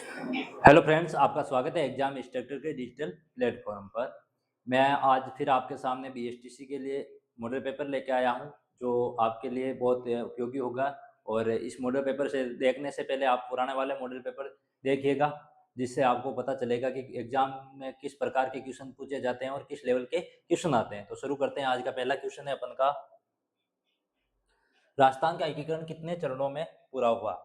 Hello friends, आपका स्वागत है एग्जाम इंस्ट्रक्टर के डिजिटल प्लेटफॉर्म पर। मैं आज फिर आपके सामने बीएसटीसी के लिए मॉडल पेपर लेके आया हूं, जो आपके लिए बहुत उपयोगी होगा। और इस मॉडल पेपर से देखने से पहले आप पुराने वाले मॉडल पेपर देखिएगा, जिससे आपको पता चलेगा कि एग्जाम में किस प्रकार के क्वेश्चन पूछे जाते हैं और किस लेवल के क्वेश्चन आते हैं। तो शुरू करते हैं। आज का पहला क्वेश्चन है अपन का, राजस्थान का एकीकरण कितने चरणों में पूरा हुआ।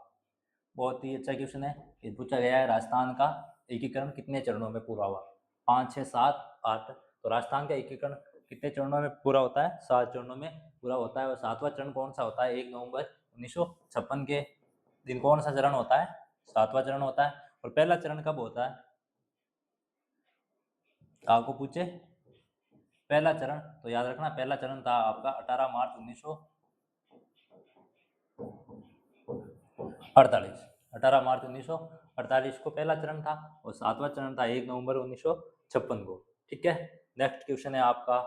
बहुत ही अच्छा क्वेश्चन है। ये पूछा गया है, राजस्थान का एकीकरण कितने चरणों में पूरा हुआ। 5, 6, 7, 8। तो राजस्थान का एकीकरण कितने चरणों में पूरा होता है? 7 चरणों में पूरा होता है। और 7वां चरण कौन सा होता है? 1 नवंबर 1956 के दिन कौन सा चरण होता है? 7वां चरण होता है। और पहला चरण कब होता है? आपको पूछे पहला चरण, तो याद रखना पहला चरण था आपका 18 मार्च 1948। 18 मार्च 1948 को पहला चरण था। और 7वां चरण था 1 नवंबर 1956 को। ठीक है। नेक्स्ट क्वेश्चन है आपका,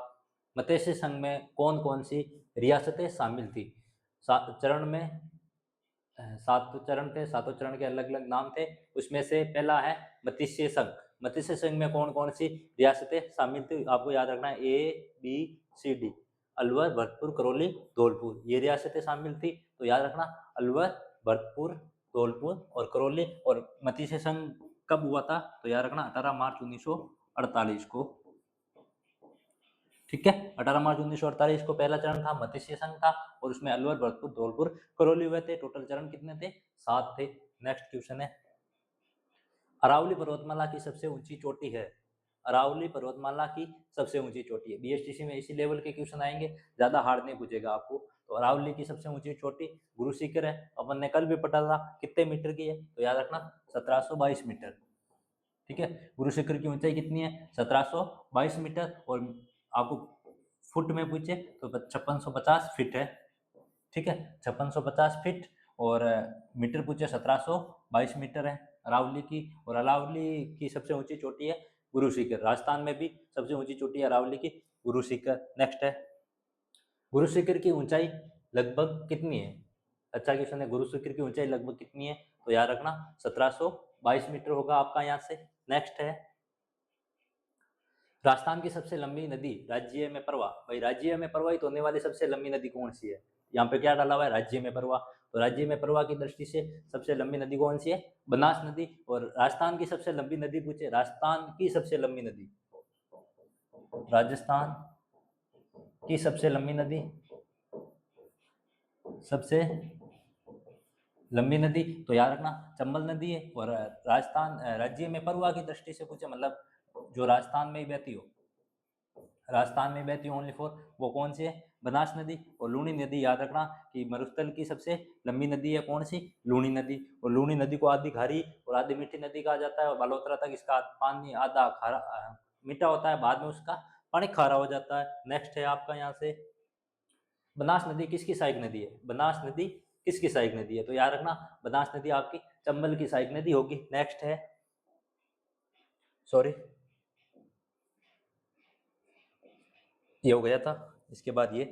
मत्स्य संघ में कौन कौन सी रियासतें शामिल थी? चरण में 7 चरण थे। 7 चरण के अलग अलग नाम थे। उसमें से पहला है मत्स्य संघ। मत्स्य संघ में कौन कौन सी रियासतें शामिल थी? आपको याद रखना है ABCD, अलवर, भरतपुर, करौली, धौलपुर, ये रियासतें शामिल थी। तो याद रखना अलवर, भरतपुर, धौलपुर और करौली। और मत्स्य संघ कब हुआ था? तो याद रखना 18 मार्च 1948 को। ठीक है। 18 मार्च 1948 को पहला चरण था, मत्स्य संघ था। और उसमें अलवर, भरतपुर, धौलपुर, करौली हुए थे। टोटल चरण कितने थे? 7 थे। नेक्स्ट क्वेश्चन है, अरावली पर्वतमाला की सबसे ऊंची चोटी है। अरावली पर्वतमाला की सबसे ऊंची चोटी है। बीएसटीसी में इसी लेवल के क्वेश्चन आएंगे, ज्यादा हार्ड नहीं पूछेगा आपको। तो अरावली की सबसे ऊंची चोटी गुरु शिखर है। अपन ने कल भी पढ़ा था, कितने मीटर की है? तो याद रखना 1722 मीटर। ठीक है। गुरु शिखर की ऊंचाई कितनी है? 1722 मीटर। और आपको फुट में पूछे तो 5650 फीट है। ठीक है, 5650 फीट। और मीटर पूछे 1722 मीटर है अरावली की। और अरावली की सबसे ऊंची चोटी है गुरु शिखर। राजस्थान में भी सबसे ऊंची चोटी है अरावली की, गुरु शिखर। नेक्स्ट है, गुरु शिखर की ऊंचाई लगभग कितनी है? अच्छा क्वेश्चन है, गुरु शिखर की ऊंचाई लगभग कितनी है? तो याद रखना 1722 मीटर होगा आपका यहाँ से। नेक्स्ट है, राजस्थान की सबसे लंबी नदी राज्य में परवा। भाई राज्य में प्रवाहित होने वाली सबसे लंबी नदी कौन सी है? यहाँ पे क्या डाला हुआ है? राज्य में परवा। तो राज्य में परवा की दृष्टि से सबसे लंबी नदी कौन सी है? बनास नदी। और राजस्थान की सबसे लंबी नदी पूछे, राजस्थान की सबसे लंबी नदी, राजस्थान की सबसे लंबी नदी, सबसे लंबी नदी तो याद रखना चंबल नदी है। और राजस्थान राज्य में परवा की दृष्टि से पूछे, मतलब जो राजस्थान में ही बहती हो, राजस्थान में बहती ओनली फॉर, वो कौन सी है? बनास नदी। और लूनी नदी याद रखना कि मरुस्थल की सबसे लंबी नदी है कौन सी? लूनी नदी। और लूनी नदी को आधी खारी और आधी मीठी नदी कहा जाता है। और बालोतरा तक इसका पानी आधा खारा मीठा होता है, बाद में उसका पानी खारा हो जाता है। नेक्स्ट है आपका यहाँ से, बनास नदी किसकी सहायक नदी है? बनास नदी किसकी सहायक नदी है? तो याद रखना बनास नदी आपकी चंबल की सहायक नदी होगी। नेक्स्ट है, सॉरी ये हो गया था। इसके बाद ये,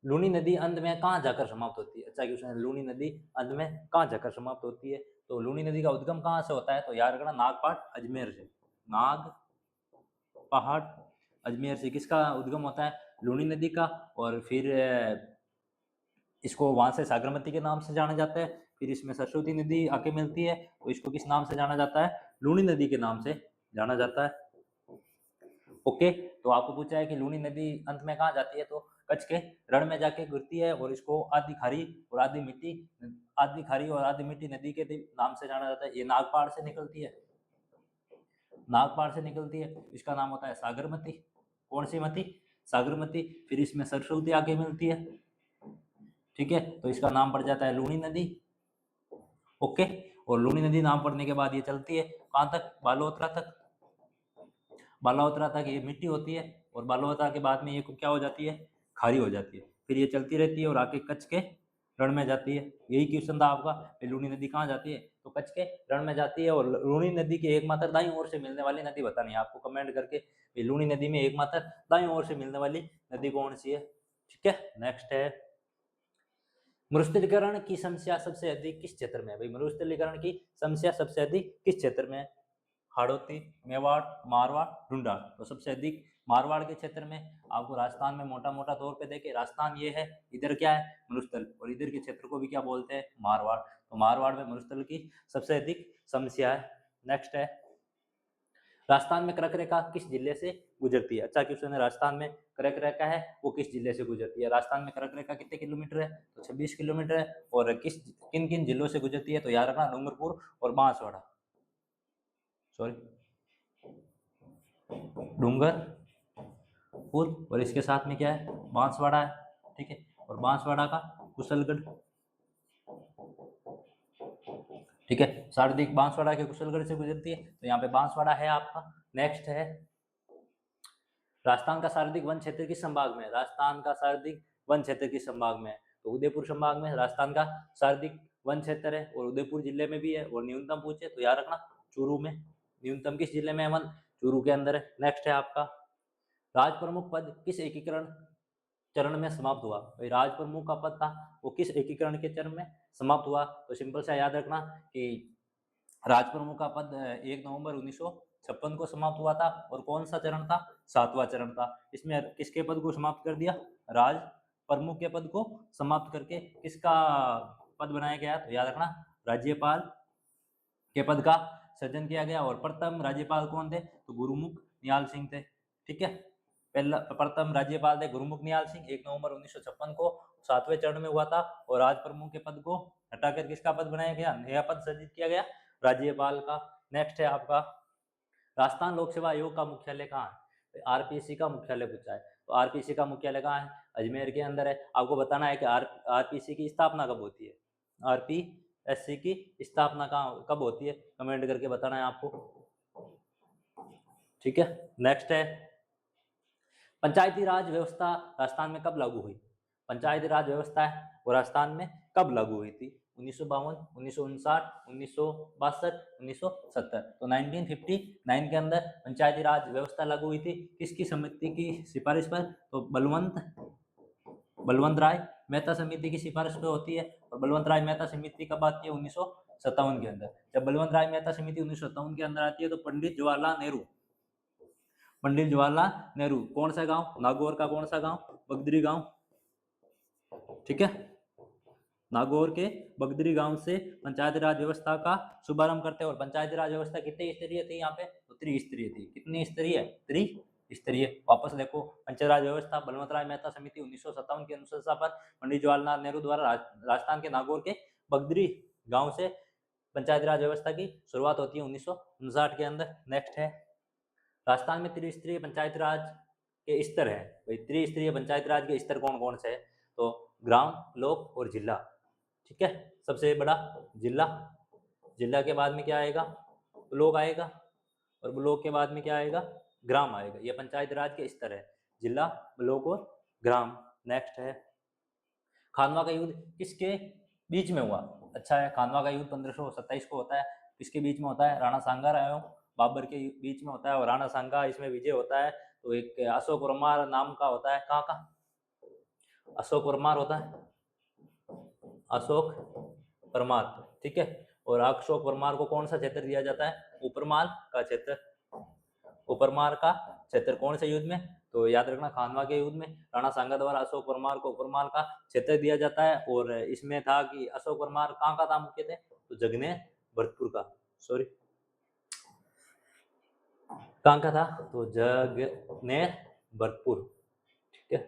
लूनी नदी अंत में कहाँ जाकर समाप्त होती है? अच्छा क्वेश्चन है, लूनी नदी अंत में कहाँ जाकर समाप्त होती है? तो लूनी नदी का उद्गम कहाँ से होता है? तो याद रखना नागपाट अजमेर से। नाग पहाड़ अजमेर से किसका उद्गम होता है? लूनी नदी का। और फिर इसको वहां से सागरमती के नाम से जाना जाता है। फिर इसमें सरस्वती नदी आके मिलती है, तो इसको किस नाम से जाना जाता है? लूनी नदी के नाम से जाना जाता है। ओके। तो आपको पूछा है कि लूनी नदी अंत में कहाँ जाती है? तो कच्छ के रण में जाके गिरती है। और इसको आधी खारी और आधी मीठी, आधी खारी और आधी मीठी नदी के नाम से जाना जाता है। ये नागपाड़ से निकलती है, नागपाड़ से निकलती है। इसका नाम होता है सागरमती। कौन सी मती? सागरमती। फिर इसमें सरस्वती आके मिलती है। ठीक है, तो इसका नाम पड़ जाता है लूनी नदी। ओके। और लूनी नदी नाम पड़ने के बाद ये चलती है कहाँ तक? बालोतरा तक। बालावतरा तक ये मिट्टी होती है। और बालावतरा के बाद में ये क्या हो जाती है? खारी हो जाती है। फिर ये चलती रहती है और आके कच्छ के रण में जाती है। यही क्वेश्चन था आपका, लूनी नदी कहाँ जाती है? तो कच्छ के रण में जाती है। और लूनी नदी की एकमात्र दाईं ओर से मिलने वाली नदी बतानी है आपको कमेंट करके। लूनी नदी में एकमात्र दाईं ओर से मिलने वाली नदी कौन सी है? ठीक है। नेक्स्ट है, मरुस्थलीकरण की समस्या सबसे अधिक किस क्षेत्र में है भाई? मरुस्थलीकरण की समस्या सबसे अधिक किस क्षेत्र में है? हाड़ौती, मेवाड़, मारवाड़, ढूंढाड़। तो सबसे अधिक मारवाड़ के क्षेत्र में। आपको राजस्थान में मोटा मोटा तौर पे देखे, राजस्थान ये है, इधर क्या है? मरुस्थल, और इधर के क्षेत्र को भी क्या बोलते हैं? मारवाड़। तो मारवाड़ में मरुस्थल की सबसे अधिक समस्या है। नेक्स्ट है, राजस्थान में कर्क रेखा किस जिले से गुजरती है? अच्छा क्वेश्चन है। राजस्थान में कर्क रेखा है वो किस जिले से गुजरती है? राजस्थान में कर्क रेखा कितने किलोमीटर है? तो 26 किलोमीटर है। और किन किन जिलों से गुजरती है? तो याद रखना, डूंगरपुर और बांसवाड़ा, सॉरी डूंगरपुर, और इसके साथ में क्या है? बांसवाड़ा है, ठीक है। और बांसवाड़ा का कुशलगढ़, ठीक है। सार्वधिक बांसवाड़ा के कुशलगढ़ से गुजरती है, तो यहाँ पे बांसवाड़ा है आपका। नेक्स्ट है, राजस्थान का सर्वाधिक वन क्षेत्र किस संभाग में है? राजस्थान का सर्वाधिक वन क्षेत्र किस संभाग में है? तो उदयपुर संभाग में राजस्थान का सर्वाधिक वन क्षेत्र है, और उदयपुर जिले में भी है। और न्यूनतम पूछे तो याद रखना चूरू में। न्यूनतम किस जिले में है वन? चूरू के अंदर है। नेक्स्ट है आपका, राज प्रमुख पद किस एकीकरण चरण में समाप्त हुआ? भाई राज प्रमुख का पद था वो किस एकीकरण के चरण में समाप्त हुआ? तो सिंपल सा याद रखना कि राज प्रमुख का पद 1 नवंबर 1956 को समाप्त हुआ था। और कौन सा चरण था? 7वां चरण था। इसमें किसके पद को समाप्त कर दिया? राज प्रमुख के पद को समाप्त करके किसका पद बनाया गया? तो याद रखना राज्यपाल के पद का सृजन किया गया। और प्रथम राज्यपाल कौन थे? तो गुरुमुख निहाल सिंह थे, ठीक है। पहला प्रथम राज्यपाल थे गुरुमुख निहाल सिंह, 1 नवंबर 1956 को 7वें चरण में हुआ था। और राज प्रमुख के पद को हटाकर किसका पद बनाया गया? नया पद सृजित किया गया, राज्यपाल का। नेक्स्ट है आपका, राजस्थान लोक सेवा आयोग का मुख्यालय कहाँ है? आरपीएससी का मुख्यालय पूछा है। तो आरपीएससी का मुख्यालय कहाँ है? अजमेर के अंदर है। आपको बताना है कि आरपीएससी की स्थापना कब होती है? आरपीएससी की स्थापना कब होती है? कमेंट करके बताना है आपको, ठीक है। नेक्स्ट है, पंचायती राज व्यवस्था राजस्थान में कब लागू हुई? पंचायती राज व्यवस्था है वो राजस्थान में कब लागू हुई थी? 1952, 1959, 1962, 1970। तो 1959 के अंदर पंचायती राज व्यवस्था लागू हुई थी। किसकी समिति की सिफारिश पर? तो बलवंत राय मेहता समिति की सिफारिश पे होती है। और बलवंत राय मेहता समिति कब आती है? 1957 के अंदर। जब बलवंत राय मेहता समिति 1957 के अंदर आती है तो पंडित जवाहरलाल नेहरू कौन सा गांव? नागौर का कौन सा गांव? बगदरी गांव, ठीक है। नागौर के बगदरी गांव से पंचायती राज व्यवस्था का शुभारंभ करते हैं। और पंचायती राज व्यवस्था कितनी स्तरीय थी? यहाँ पे तो त्रिस्तरीय थी। कितनी स्तरीय? त्रिस्तरीय। वापस देखो, पंचायती राज व्यवस्था बलवंत राय मेहता समिति 1957 की अनुशंसा पर पंडित जवाहरलाल नेहरू द्वारा राजस्थान के नागौर के बगदरी गांव से पंचायती राज व्यवस्था की शुरुआत होती है 1959 के अंदर। नेक्स्ट है, राजस्थान में त्रिस्तरीय पंचायत राज के स्तर है। भाई त्रिस्तरीय पंचायत राज के स्तर कौन कौन से है? तो ग्राम, ब्लॉक और जिला, ठीक है। सबसे बड़ा जिला, जिला के बाद में क्या आएगा? ब्लॉक आएगा, और ब्लॉक के बाद में क्या आएगा? ग्राम आएगा। ये पंचायत राज के स्तर है, जिला, ब्लॉक और ग्राम। नेक्स्ट है, खानवा का युद्ध किसके बीच में हुआ? अच्छा है, खानवा का युद्ध 1527 को होता है। किसके बीच में होता है? राणा सांगा एवं बाबर के बीच में होता है। और राणा सांगा इसमें विजय होता है। तो एक अशोक परमार नाम का होता है, कहाँ का? अशोक परमार होता है, अशोक परमार, ठीक है। और अशोक परमार को कौन सा क्षेत्र दिया जाता है? उपरमाल का क्षेत्र। उपरमाल का क्षेत्र कौन से युद्ध में? तो याद रखना खानवा के युद्ध में राणा सांगा द्वारा अशोक परमार को उपरमाल का क्षेत्र दिया जाता है। और इसमें था कि अशोक परमार कहाँ का था मुख्य थे? तो जगनेर भरतपुर का, सॉरी कहाँ का था? तो जगनेर भरतपुर, ठीक है।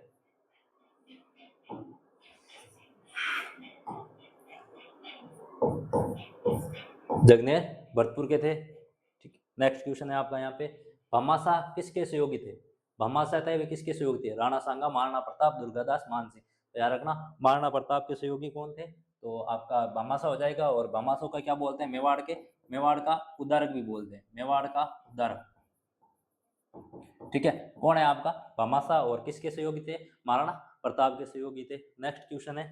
जगनेर भरतपुर के थे, ठीक। नेक्स्ट क्वेश्चन है आपका यहाँ पे, भामाशाह किसके सहयोगी थे? भामाशाह थे वे किसके सहयोगी थे? राणा सांगा, महाराणा प्रताप, दुर्गादास, मानसिंह। तो याद रखना महाराणा प्रताप के सहयोगी कौन थे? तो आपका भामाशाह हो जाएगा। और भामाशाह का क्या बोलते हैं? मेवाड़ का उद्धारक भी बोलते हैं, मेवाड़ का उद्धारक, ठीक है। कौन है आपका? भामाशाह। और किसके सहयोगी थे? महाराणा प्रताप के सहयोगी थे। नेक्स्ट क्वेश्चन है,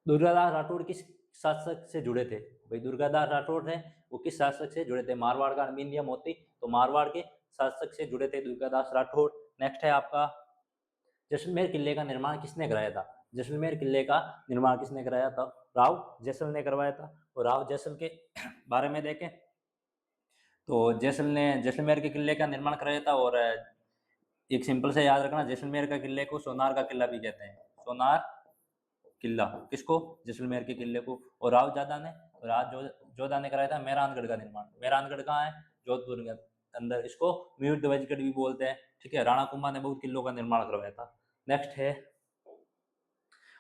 दुर्गादास राठौड़ किस शासक से जुड़े थे? भाई दुर्गादास राठौड़ थे वो किस शासक से जुड़े थे? मारवाड़ का विंध्य मोती, तो मारवाड़ के शासक से जुड़े थे दुर्गादास राठौड़। नेक्स्ट है आपका, जैसलमेर किले का निर्माण किसने कराया था? जैसलमेर किले का निर्माण किसने कराया था? राव जैसल ने करवाया था। और राव जैसल के बारे में देखें तो जैसलमेर के किले का निर्माण कराया था। और एक सिंपल से याद रखना, जैसलमेर का किले को सोनार का किला भी कहते हैं। सोनार किला किसको? जैसलमेर के किले को। और जोधा ने कराया था मेहरानगढ़ का निर्माण। मेहरानगढ़ कहाँ है? जोधपुर के अंदर। इसको म्यूट ध्वजगढ़ भी बोलते हैं, ठीक है। राणा कुंभा ने बहुत किलों का निर्माण करवाया था। नेक्स्ट है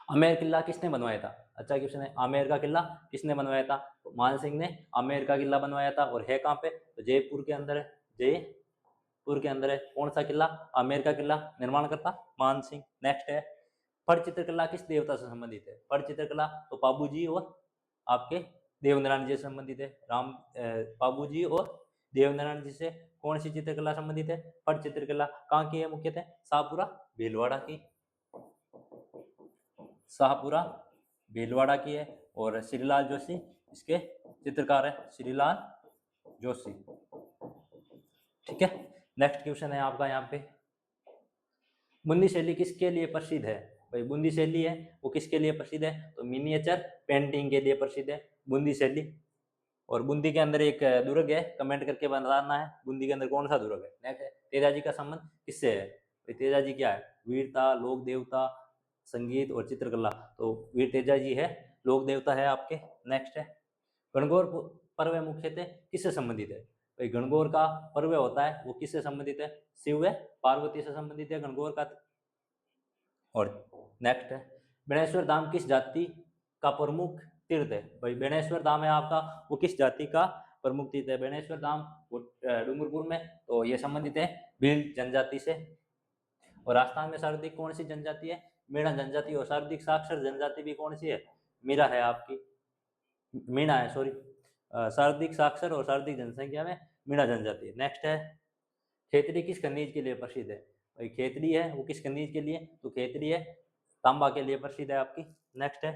आमेर किला किसने बनवाया था? अच्छा क्वेश्चन है। आमेर का किला किसने बनवाया था? तो मान सिंह ने आमेर का किला बनवाया था। और है कहाँ पे? तो जयपुर के अंदर है। जयपुर के अंदर है। कौन सा किला? आमेर का किला निर्माण करता मान सिंह। नेक्स्ट है फट चित्रकला किस देवता से संबंधित है? फट चित्रकला तो पाबू जी और आपके देवनारायण जी से संबंधित है। पाबू जी और देवनारायण जी से कौन सी चित्रकला संबंधित है? फट चित्रकला। कहाँ की है मुख्यतः? शाहपुरा भीलवाड़ा की। शाहपुरा भीलवाड़ा की है। और श्रीलाल जोशी इसके चित्रकार है। श्रीलाल जोशी, ठीक है। नेक्स्ट क्वेश्चन है आपका यहाँ पे, बूंदी शैली किसके लिए प्रसिद्ध है? भाई बूंदी शैली है वो किसके लिए प्रसिद्ध है? तो मिनिएचर पेंटिंग के लिए प्रसिद्ध है बूंदी शैली। और बूंदी के अंदर एक दुर्ग है, कमेंट करके बताना है बूंदी के अंदर कौन सा दुर्ग है। नेक्स्ट है तेजाजी का संबंध किससे है? भाई तेजाजी क्या है? वीरता, लोक देवता, संगीत और चित्रकला। तो वीर तेजाजी है, लोक देवता है आपके। नेक्स्ट है गणगौर पर्व मुख्यतः किससे संबंधित है? भाई गणगौर का पर्व होता है वो किससे संबंधित है? शिव व पार्वती से संबंधित है गणगौर का। और नेक्स्ट है बेणेश्वर धाम किस जाति का प्रमुख तीर्थ है? भाई बेणेश्वर धाम है आपका वो किस जाति का प्रमुख तीर्थ है? बेणेश्वर धाम वो डूंगरपुर में, तो ये संबंधित है भील जनजाति से। और राजस्थान में सर्वाधिक कौन सी जनजाति है? मीणा जनजाति। और सर्वाधिक साक्षर जनजाति भी कौन सी है? मीरा है आपकी, मीणा है, सॉरी। सर्वाधिक साक्षर और सर्वाधिक जनसंख्या में मीणा जनजाति है। नेक्स्ट है खेतड़ी किस खनिज के लिए प्रसिद्ध है? भाई खेतड़ी है वो किस खनिज के लिए? तो खेतड़ी है तांबा के लिए प्रसिद्ध है आपकी। नेक्स्ट है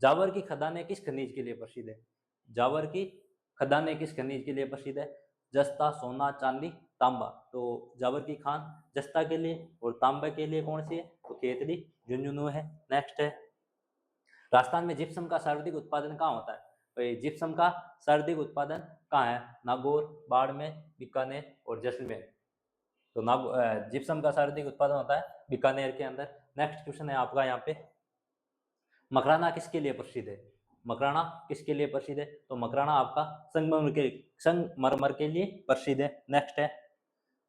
जावर की खदानें किस खनिज के लिए प्रसिद्ध है? जावर की खदानें किस खनिज के लिए प्रसिद्ध है? जस्ता, सोना, चांदी, तांबा। तो जावर की खान जस्ता के लिए और तांबे के लिए कौन सी है? तो खेतड़ी झुंझुनू है। नेक्स्ट है राजस्थान में जिप्सम का सर्वाधिक उत्पादन कहाँ होता है? भाई जिप्सम का सर्वाधिक उत्पादन कहाँ है? नागौर, बाड़मेर, बीकानेर और जैसलमेर। तो जिप्सम का सर्वाधिक उत्पादन होता है बीकानेर के अंदर। नेक्स्ट क्वेश्चन है आपका यहाँ पे, मकराना किसके लिए प्रसिद्ध है? मकराना किसके लिए प्रसिद्ध है? तो मकराना आपका संगमरमर के लिए प्रसिद्ध है। नेक्स्ट है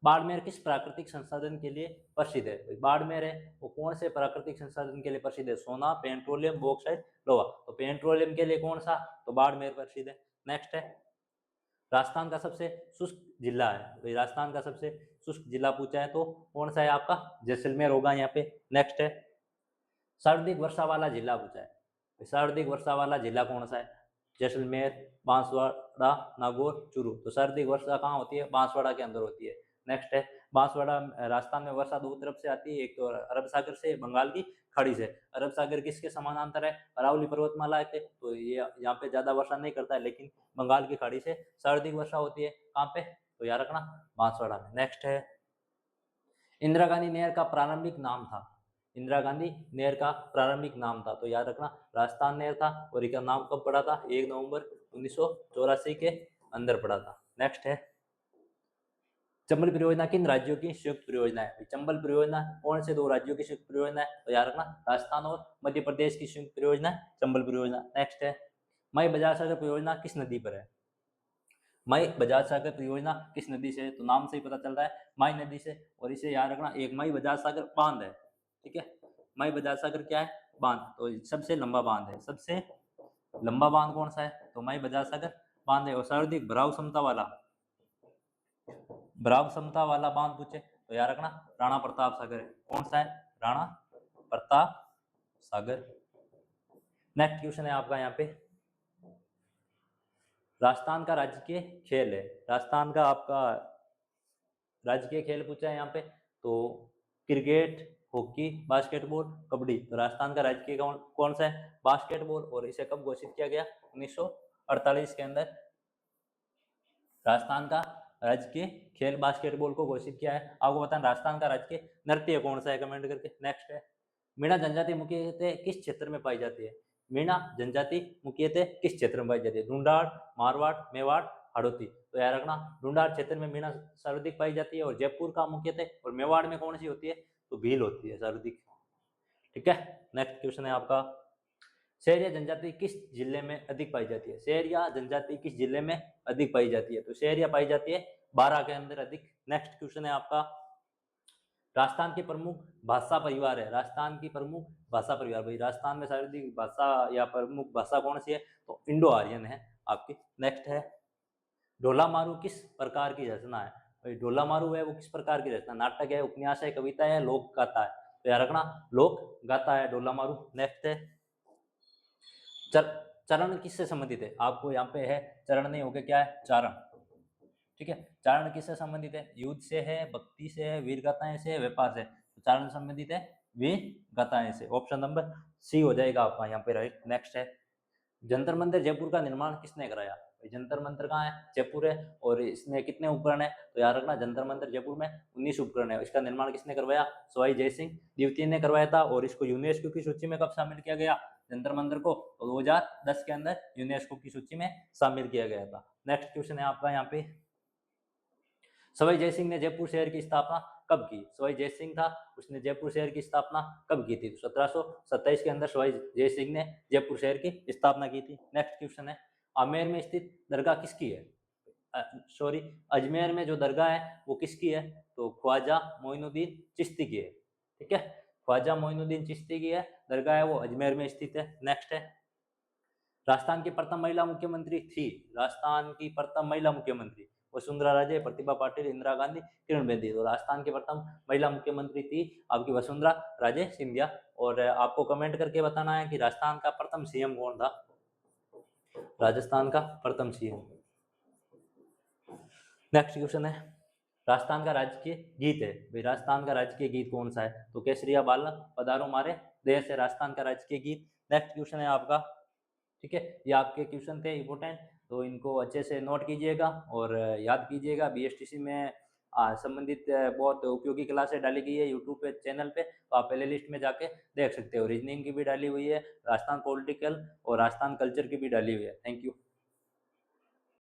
बाड़मेर किस प्राकृतिक संसाधन के लिए प्रसिद्ध है? बाड़मेर है वो कौन से प्राकृतिक संसाधन के लिए प्रसिद्ध है? सोना, पेट्रोलियम, बॉक्साइट, लोहा। तो पेट्रोलियम के लिए कौन सा? तो बाड़मेर प्रसिद्ध है। नेक्स्ट है राजस्थान का सबसे शुष्क जिला है। तो राजस्थान का सबसे शुष्क जिला पूछा है तो कौन सा है आपका? जैसलमेर होगा यहाँ पे। नेक्स्ट है सर्वाधिक वर्षा वाला जिला पूछा है। सर्वाधिक वर्षा वाला जिला कौन सा है? जैसलमेर, बांसवाड़ा, नागौर, चूरू। तो सर्वाधिक वर्षा कहाँ होती है? बांसवाड़ा के अंदर होती है। नेक्स्ट है बांसवाड़ा राजस्थान में वर्षा दो तरफ से आती है, एक तो अरब सागर से, बंगाल की खाड़ी से। अरब सागर किसके समानांतर है? अरावली पर्वतमाला के, तो ये यहाँ पे ज्यादा वर्षा नहीं करता है, लेकिन बंगाल की खाड़ी से सर्वाधिक वर्षा होती है। कहाँ पे? तो याद रखना बांसवाड़ा में। नेक्स्ट है इंदिरा गांधी नहर का प्रारंभिक नाम था। इंदिरा गांधी नहर का प्रारंभिक नाम था, तो याद रखना राजस्थान नहर था। और इसका नाम कब पड़ा था? 1 नवंबर 1984 के अंदर पड़ा था। नेक्स्ट है चंबल परियोजना किन राज्यों की संयुक्त परियोजना है? चंबल परियोजना कौन से दो राज्यों की संयुक्त परियोजना है? तो याद रखना राजस्थान और मध्य प्रदेश की संयुक्त परियोजना है चंबल परियोजना। नेक्स्ट है मई बजाज सागर परियोजना किस नदी पर है? मई बजाज सागर परियोजना किस नदी से? तो नाम से ही पता चल रहा है मई नदी से। और इसे याद रखना एक मई बजाज सागर बांध है, ठीक है। मई बजाज सागर क्या है? बांध। तो सबसे लंबा बांध है। सबसे लंबा बांध कौन सा है? तो मई बजाज सागर बांध है। और सर्वाधिक भराव क्षमता वाला बांध पूछे तो याद रखना राणा प्रताप सागर है। कौन सा है? राणा प्रताप सागर। नेक्स्ट क्वेश्चन है आपका यहाँ पे, राजस्थान का राजकीय खेल है। राजस्थान का आपका राजकीय खेल पूछा है यहाँ पे, तो क्रिकेट, हॉकी, बास्केटबॉल, कबड्डी। तो राजस्थान का राजकीय कौन सा है? बास्केटबॉल। और इसे कब घोषित किया गया? 1948 के अंदर राजस्थान का राजकीय खेल बास्केटबॉल को घोषित किया है। आपको बताना राजस्थान का राजकीय नृत्य कौन सा है? कमेंट करके। नेक्स्ट है मीणा जनजाति मुख्यतः किस क्षेत्र में पाई जाती है? मीणा जनजाति मुख्यतः किस क्षेत्र में पाई जाती है? ढूंढाड़, मारवाड़, मेवाड़, हाड़ौती। तो याद रखना ढूंढाड़ क्षेत्र में मीणा सर्वाधिक पाई जाती है और जयपुर का मुख्यतः, और मेवाड़ में कौन सी होती है? तो भील होती है सर्वाधिक। ठीक है, नेक्स्ट क्वेश्चन है आपका, शहरिया जनजाति किस जिले में अधिक पाई जाती है? शहरिया जनजाति किस जिले में अधिक पाई जाती है? तो शहरिया पाई जाती है 12 के अंदर अधिक। नेक्स्ट क्वेश्चन है आपका, राजस्थान के प्रमुख भाषा परिवार है। राजस्थान की प्रमुख भाषा परिवार, भाई राजस्थान में सर्वाधिक भाषा या प्रमुख भाषा कौन सी है? तो इंडो आर्यन है आपकी। नेक्स्ट है, ढोला मारू किस प्रकार की रचना है? भाई ढोला मारू है वो किस प्रकार की रचना? नाटक है, उपन्यास है, कविता है, लोक गाथा है? तो याद रखना लोक गाथा है ढोला मारू। नेक्स्ट है, चरण किससे संबंधित है? आपको यहाँ पे है चरण नहीं होके क्या है? चारण। ठीक है, चारण किससे संबंधित है? युद्ध से है, भक्ति से है, वीर गाथाएं से है, व्यापार से? तो चारण संबंधित है वीर गाथाएं से। ऑप्शन नंबर सी हो जाएगा आपका यहाँ पे राइट। नेक्स्ट है, जंतर मंतर जयपुर का निर्माण किसने कराया? जंतर मंतर कहाँ है? जयपुर है। और इसमें कितने उपकरण है? तो याद रखना जंतर मंतर जयपुर में 19 उपकरण है। इसका निर्माण किसने करवाया? सवाई जय सिंह द्वितीय ने करवाया था। और इसको यूनेस्को की सूची में कब शामिल किया गया जंतर मंतर को? तो 2010 के अंदर यूनेस्को की सूची में शामिल किया गया था। नेक्स्ट क्वेश्चन है आपका यहाँ पे, सवाई जय सिंह ने जयपुर शहर की स्थापना कब की? सवाई जय सिंह था, उसने जयपुर शहर की स्थापना कब की थी? तो 1727 के अंदर सवाई जय सिंह ने जयपुर शहर की स्थापना की थी। नेक्स्ट क्वेश्चन है, आमेर में स्थित दरगाह किसकी है? सॉरी, अजमेर में जो दरगाह है वो किसकी है? तो ख्वाजा मोइनुद्दीन चिश्ती की है। ठीक है, ख्वाजा मोइनुद्दीन चिश्ती की है दरगाह है वो, अजमेर में स्थित है। नेक्स्ट है, राजस्थान की प्रथम महिला मुख्यमंत्री थी। राजस्थान की प्रथम महिला मुख्यमंत्री वसुंधरा राजे, प्रतिभा पाटिल, इंदिरा गांधी, किरण बेदी। तो राजस्थान की प्रथम महिला मुख्यमंत्री थी आपकी वसुंधरा राजे सिंधिया। और आपको कमेंट करके बताना है कि राजस्थान का प्रथम सीएम कौन था? राजस्थान का प्रथम सीएम। नेक्स्ट क्वेश्चन है, राजस्थान का राजकीय गीत है। भाई राजस्थान का राजकीय गीत कौन सा है? तो केसरिया बालक पधारो मारे देश है राजस्थान का राजकीय गीत। नेक्स्ट क्वेश्चन है आपका, ठीक है, ये आपके क्वेश्चन थे इंपोर्टेंट, तो इनको अच्छे से नोट कीजिएगा और याद कीजिएगा। बीएसटीसी में संबंधित बहुत उपयोगी क्लासें डाली गई है यूट्यूब पे चैनल पे, तो आप प्ले लिस्ट में जाके देख सकते हो। रीजनिंग की भी डाली हुई है, राजस्थान पॉलिटिकल और राजस्थान कल्चर की भी डाली हुई है। Thank you.